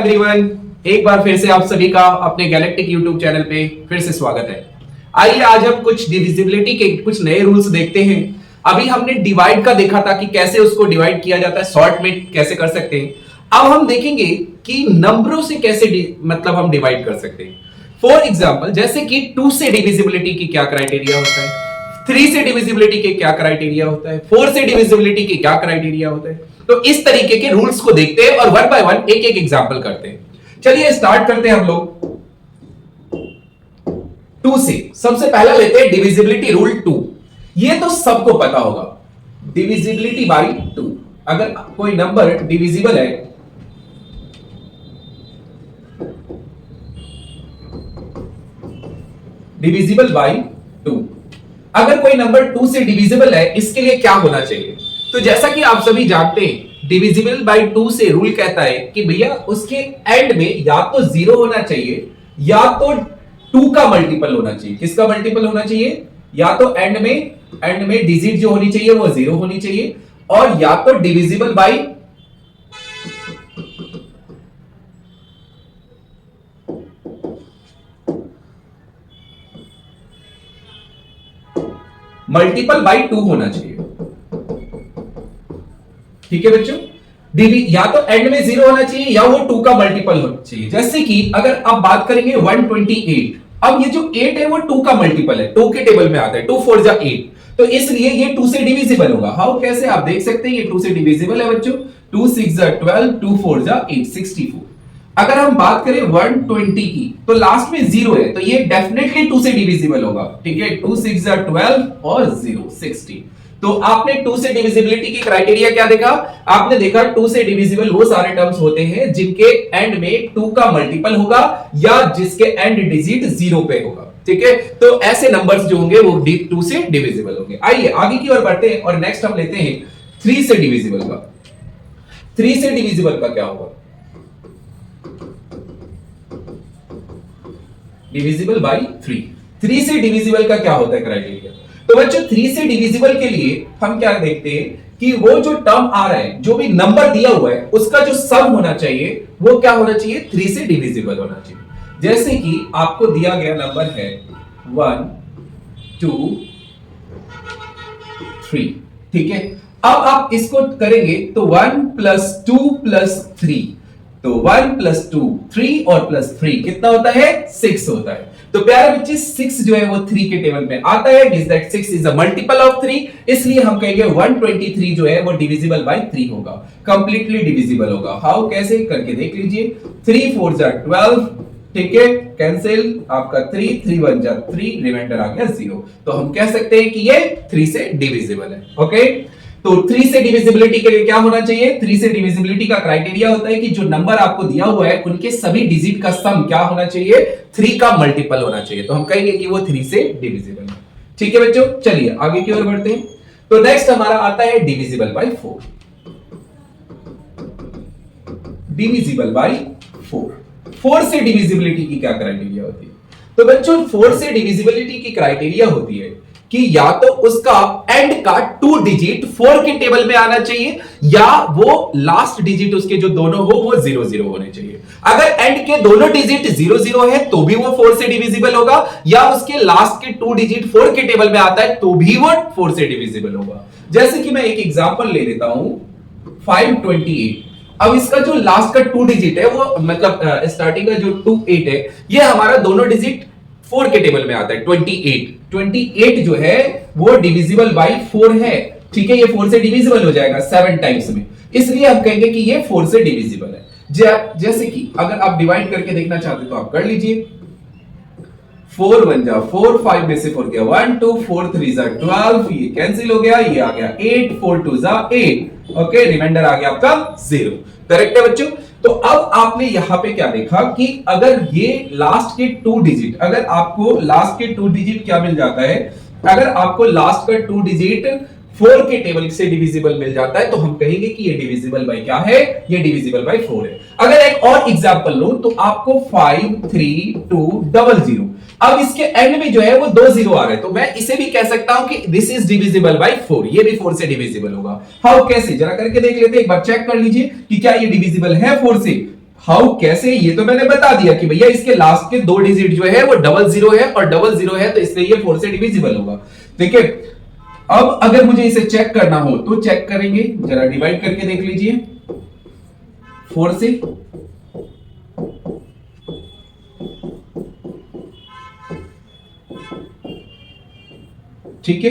Everyone, एक बार फिर से आप सभी का अपने गैलेक्टिक यूट्यूब चैनल पे फिर से स्वागत है। आइए आज हम कुछ डिविजिबिलिटी के कुछ नए रूल्स देखते हैं। अभी हमने डिवाइड का देखा था कि कैसे उसको डिवाइड किया जाता है, शॉर्ट में कैसे कर सकते हैं। अब हम देखेंगे कि नंबरों से कैसे मतलब हम डिवाइड कर सकते हैं। फॉर एग्जाम्पल, जैसे कि 2 से डिविजिबिलिटी की क्या क्राइटेरिया होता है, 3 से डिविजिबिलिटी के क्या क्राइटेरिया होता है, 4 से डिविजिबिलिटी के क्या क्राइटेरिया होता है। तो इस तरीके के रूल्स को देखते हैं और वन बाय वन एक एक एग्जांपल करते हैं। चलिए स्टार्ट करते हैं हम लोग 2 से। सबसे पहला लेते हैं डिविजिबिलिटी रूल 2। ये तो सबको पता होगा, डिविजिबिलिटी बाय 2। अगर कोई नंबर डिविजिबल है डिविजिबल बाय 2, अगर कोई नंबर 2 से डिविजिबल है, इसके लिए क्या होना चाहिए। तो जैसा कि आप सभी जानते हैं, डिविजिबल बाय 2 से रूल कहता है कि भैया उसके एंड में या तो 0 होना चाहिए या तो 2 का मल्टीपल होना चाहिए। किसका मल्टीपल होना चाहिए? या तो एंड में डिजिट जो होनी चाहिए वो 0 होनी चाहिए, और या तो डिविजिबल बाय मल्टीपल बाय 2 होना चाहिए। ठीक है बच्चों, या तो एंड में 0 होना चाहिए या वो 2 का मल्टीपल होना चाहिए। जैसे कि अगर आप बात करेंगे 128, अब ये जो 8 है वो 2 का मल्टीपल है, 2 के टेबल में आता है, 2 4 जा 8, तो इसलिए ये 2 से डिविजिबल होगा। हाउ, कैसे? आप देख सकते हैं ये 2 से डिविजिबल है बच्चों। 2 6 जा 12, 2 4 जा 8, 64। अगर हम बात करें 120 की, तो लास्ट में 0 है, तो ये डेफिनेटली 2 से डिविजिबल होगा। ठीक है, 2 6 जा 12 और 0 60। तो आपने 2 से डिविजिबिलिटी की क्राइटेरिया क्या देखा? आपने देखा 2 से डिविजिबल वो सारे टर्म्स होते हैं जिनके एंड में 2 का मल्टीपल होगा या जिसके एंड डिजिट 0 पे होगा। ठीक है, तो ऐसे नंबर्स जो होंगे वो 2 से डिविजिबल होंगे। आइए आगे की ओर बढ़ते हैं और नेक्स्ट हम लेते हैं 3 से डिविजिबल का। 3 से डिविजिबल का क्या होगा? Divisible by 3। 3 से डिविजिबल का क्या होता है क्राइटेरिया? तो बच्चों 3 से डिविजिबल के लिए हम क्या देखते हैं कि वो जो टर्म आ रहा है, जो भी नंबर दिया हुआ है, उसका जो सम होना चाहिए वो क्या होना चाहिए? 3 से डिविजिबल होना चाहिए। जैसे कि आपको दिया गया नंबर है 1 2 3। ठीक है, अब आप इसको करेंगे तो 1 + 2 + 3, तो 1 + 2 3 और +3 कितना होता है? 6 होता है। तो प्यारे बच्चे 6 जो है वो 3 के टेबल में आता है, means that 6 is a multiple of 3, इसलिए हम कहेंगे 123 जो है वो डिविजिबल बाय 3 होगा, कंप्लीटली डिविजिबल होगा। हाउ, कैसे? करके देख लीजिए। 3 4 जा 12, ठीक है, कैंसिल आपका 3 3 1 जा 3, रिमाइंडर आ गया 0। तो हम कह सकते हैं कि ये 3 से डिविजिबल है। ओके, तो 3 से डिविजिबिलिटी के लिए क्या होना चाहिए? 3 से डिविजिबिलिटी का क्राइटेरिया होता है कि जो नंबर आपको दिया हुआ है उनके सभी डिजिट का सम क्या होना चाहिए? 3 का मल्टीपल होना चाहिए। तो हम कहेंगे कि वो 3 से डिविजिबल है। ठीक है बच्चों, चलिए आगे की ओर बढ़ते हैं। तो नेक्स्ट हमारा आता है डिविजिबल बाय 4। Divisible by 4। 4 से डिविजिबिलिटी की क्या क्राइटेरिया होती है? तो बच्चों 4 से डिविजिबिलिटी की क्राइटेरिया होती है कि या तो उसका एंड का 2 डिजिट 4 के टेबल में आना चाहिए या वो लास्ट डिजिट उसके जो दोनों हो वो 0 0 होने चाहिए। अगर एंड के दोनों डिजिट 0 0 है तो भी वो 4 से डिविजिबल होगा, या उसके लास्ट के 2 डिजिट 4 के टेबल में आता है तो भी वो 4 से डिविजिबल होगा। जैसे कि मैं एक एग्जांपल ले लेता हूं 528। अब इसका जो लास्ट का 2 डिजिट है वो मतलब स्टार्टिंग का जो 28 है, ये हमारा दोनों डिजिट 4 के टेबल में आता है। 28 जो है वो डिविजिबल बाय 4 है। ठीक है, ये 4 से डिविजिबल हो जाएगा 7 टाइम्स में, इसलिए हम कहेंगे कि ये 4 से डिविजिबल है। जैसे कि अगर आप डिवाइड करके देखना चाहते तो आप कर लीजिए। 4 1 जा 4, 5 में से 4 गया 1 2, 4 3 जा 12, ये कैंसिल हो गया, ये आ गया 8, 4 2 जा 8। ओके, रिमाइंडर आ गया आपका 0। करेक्ट है बच्चों। तो अब आपने यहां पे क्या देखा कि अगर ये लास्ट के 2 डिजिट, अगर आपको लास्ट के 2 डिजिट क्या मिल जाता है, अगर आपको लास्ट का 2 डिजिट 4 के टेबल से डिविजिबल मिल जाता है तो हम कहेंगे कि ये डिविजिबल बाय क्या है? ये डिविजिबल बाय 4 है। अगर एक और एग्जांपल लो तो आपको 5 3 2 00, अब इसके एंड में जो है वो 2 0 आ रहे हैं, तो मैं इसे भी कह सकता हूं कि दिस इज डिविजिबल बाय 4, ये भी 4 से डिविजिबल होगा। हाउ, कैसे? जरा करके देख लेते हैं, एक बार चेक कर लीजिए कि क्या ये डिविजिबल है 4 से। हाउ कैसे, ये तो मैंने बता दिया कि भैया इसके लास्ट के 2 डिजिट जो है वो 00 है और 00 है, तो इसलिए ये 4 से डिविजिबल होगा। ठीक है, अब अगर मुझे इसे चेक करना हो तो चेक करेंगे, जरा डिवाइड करके देख लीजिए 4 से। ठीक है,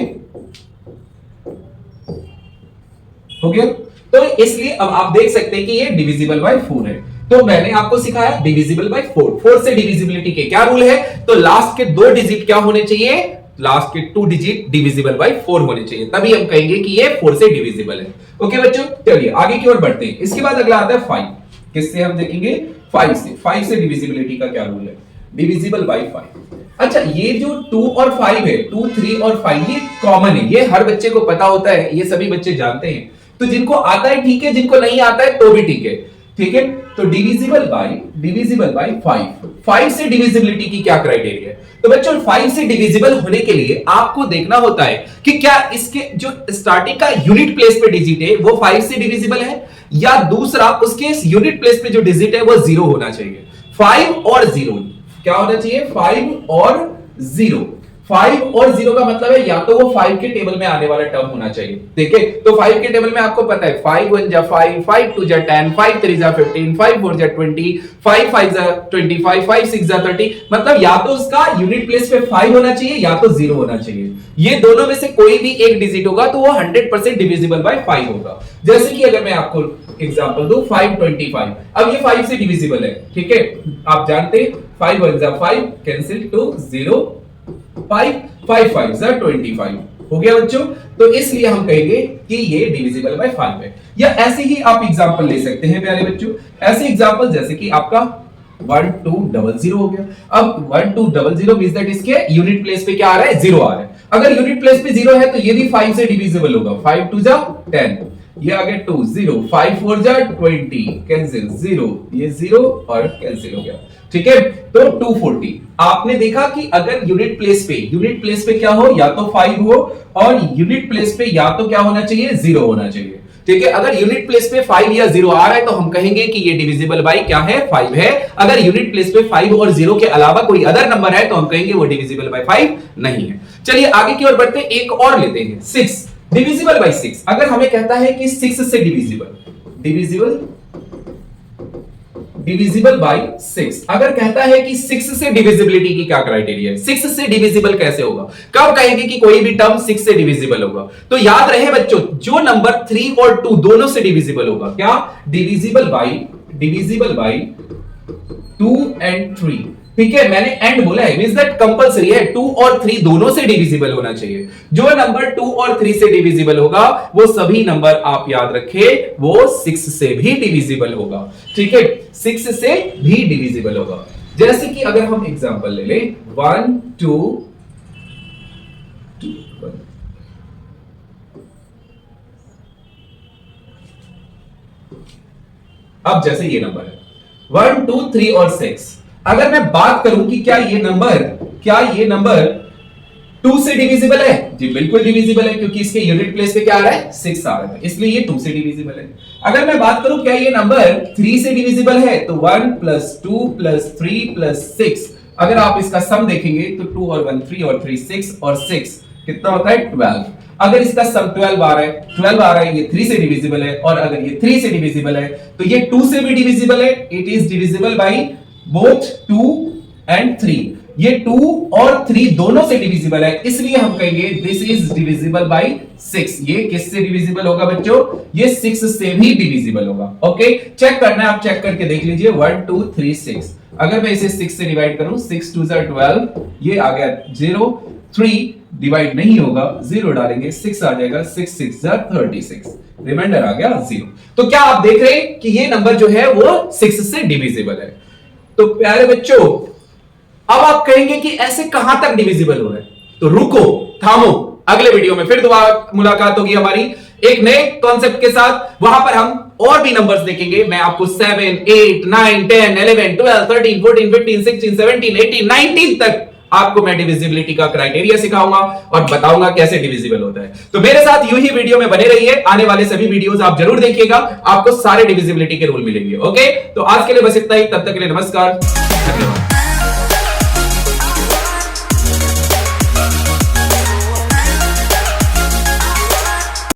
हो गया। तो इसलिए अब आप देख सकते हैं कि ये डिविजिबल बाय 4 है। तो मैंने आपको सिखाया डिविजिबल बाय 4। 4 से डिविजिबिलिटी के क्या रूल है, तो लास्ट के 2 डिजिट क्या होने चाहिए, लास्ट के 2 डिजिट डिविजिबल बाय 4 होने चाहिए, तभी हम कहेंगे कि ये 4 से डिविजिबल है। ओके बच्चों, चलिए आगे की ओर बढ़ते हैं। इसके बाद अगला आता है 5। किससे हम देखेंगे, 5 से। 5 से डिविजिबिलिटी का क्या रूल है, डिविजिबल बाय 5। अच्छा, ये जो 2 और 5 है, 2, 3 और 5 ये कॉमन है, ये हर बच्चे को पता होता है, ये सभी बच्चे जानते हैं। तो जिनको आता है ठीक है, जिनको नहीं आता है तो भी ठीक है। ठीक है, तो डिविजिबल बाय 5। 5 से डिविजिबिलिटी की क्या क्राइटेरिया है, तो बच्चों 5 से डिविजिबल होने के लिए आपको देखना होता है कि क्या इसके जो स्टार्टिंग का यूनिट प्लेस पे डिजिट है वो 5 से डिविजिबल है, या दूसरा उसके यूनिट प्लेस पे जो डिजिट है वो 0 होना चाहिए। 5 और 0 क्या होना चाहिए, 5 और 0। 5 और 0 का मतलब है या तो वो 5 के टेबल में आने वाला टर्म होना चाहिए। ठीक है, तो 5 के टेबल में आपको पता है 5 1 जा 5, 5 2 जा 10, 5 3 जा 15, 5 4 जा 20, 5 5 जा 25, 5 6 जा 30। मतलब या तो उसका यूनिट प्लेस पे 5 होना चाहिए या तो 0 होना चाहिए। ये दोनों में से कोई भी एक डिजिट होगा तो वो 100% डिविजिबल बाय 5 होगा। जैसे कि अगर मैं आपको एग्जांपल दूं 525, अब ये 5 से डिविजिबल है। ठीक है, आप जानते हैं 5 1 जा 5 कैंसिल टू 0, 5 5 5 जा 25 हो गया बच्चों। तो इसलिए हम कहेंगे कि ये डिविजिबल बाय 5 है। या ऐसे ही आप एग्जांपल ले सकते हैं प्यारे बच्चों, ऐसे एग्जांपल जैसे कि आपका 1200 हो गया। अब 1200 मींस दैट इसके यूनिट प्लेस पे क्या आ रहा है, 0 आ रहा है। अगर यूनिट प्लेस पे 0 है तो ये भी 5 से डिविजिबल होगा। 5 2 जा 10, ये आ गया 2 0, 5 4 जा 20 कैंसिल 0, ये 0 और कैंसिल हो गया। ठीक है, तो 240। आपने देखा कि अगर यूनिट प्लेस पे क्या हो, या तो 5 हो और यूनिट प्लेस पे या तो क्या होना चाहिए, 0 होना चाहिए। ठीक है, अगर यूनिट प्लेस पे 5 या 0 आ रहा है तो हम कहेंगे कि ये डिविजिबल बाय क्या है, 5 है। अगर यूनिट प्लेस पे 5 और 0 के अलावा कोई अदर नंबर है तो हम कहेंगे वो डिविजिबल बाय 5 नहीं है। चलिए आगे की ओर बढ़ते हैं, एक और लेते हैं 6, डिविजिबल बाय 6। अगर हमें कहता है कि 6 से डिविजिबल बाय 6, अगर कहता है कि 6 से डिविजिबिलिटी की क्या क्राइटेरिया है, 6 से डिविजिबल कैसे होगा, कब कहेंगे कि कोई भी टर्म 6 से डिविजिबल होगा, तो याद रहे बच्चों जो नंबर 3 और 2 दोनों से डिविजिबल होगा, क्या, डिविजिबल बाय 2 एंड 3। ठीक है, मैंने एंड बोला है, मींस दैट कंपलसरी है, 2 और 3 दोनों से डिविजिबल होना चाहिए। जो नंबर 2 और 3 से डिविजिबल होगा वो सभी नंबर आप याद रखें वो 6 से भी डिविजिबल होगा। ठीक है, 6 से भी डिविजिबल होगा। जैसे कि अगर हम एग्जांपल ले लें 1 2 2 1, अब जैसे ये नंबर है 1 2 3 और 6, अगर मैं बात करूं कि क्या ये नंबर 2 से डिविजिबल है, जी बिल्कुल डिविजिबल है, क्योंकि इसके यूनिट प्लेस पे क्या आ रहा है, 6 आ रहा है, इसलिए ये 2 से डिविजिबल है। अगर मैं बात करूं क्या ये नंबर 3 से डिविजिबल है, तो 1 + 2 + 3 + 6, अगर आप इसका सम देखेंगे तो 2 और 1 3 और 3 6 और 6 कितना होता है 12। अगर इसका सम 12 आ रहा है, ये 3 से डिविजिबल है, और अगर ये 3 से डिविजिबल है तो ये 2 से भी डिविजिबल है। It is divisible by both 2 and 3, ये 2 और 3 दोनों से डिविजिबल है, इसलिए हम कहेंगे दिस इज डिविजिबल बाय 6। ये किससे डिविजिबल होगा बच्चों, ये 6 से भी डिविजिबल होगा। ओके, चेक करना है, आप चेक करके देख लीजिए 1 2 3 6, अगर मैं इसे 6 से डिवाइड करूं 6 2 12, ये आ गया 0, 3 डिवाइड नहीं होगा, 0 डालेंगे 6 आ जाएगा, 6 6 36, रिमाइंडर आ गया 0। तो क्या आप देख रहे हैं कि ये नंबर जो है वो 6 से डिविजिबल है। तो प्यारे बच्चों अब आप कहेंगे कि ऐसे कहां तक डिविजिबल हो रहा है, तो रुको, थामो, अगले वीडियो में फिर दोबारा मुलाकात होगी हमारी एक नए कॉन्सेप्ट के साथ। वहां पर हम और भी नंबर्स देखेंगे, मैं आपको 7 8 9 10 11 12 13 14 15 16 17 18 19 तक आपको मैं डिविजिबिलिटी का क्राइटेरिया सिखाऊंगा और बताऊंगा कैसे डिविजिबल होता है। तो मेरे साथ यूं ही वीडियो में बने रहिए, आने वाले सभी वीडियोस आप जरूर देखिएगा, आपको सारे डिविजिबिलिटी के रूल मिलेंगे। ओके, तो आज के लिए बस इतना ही, तब तक के लिए नमस्कार, धन्यवाद।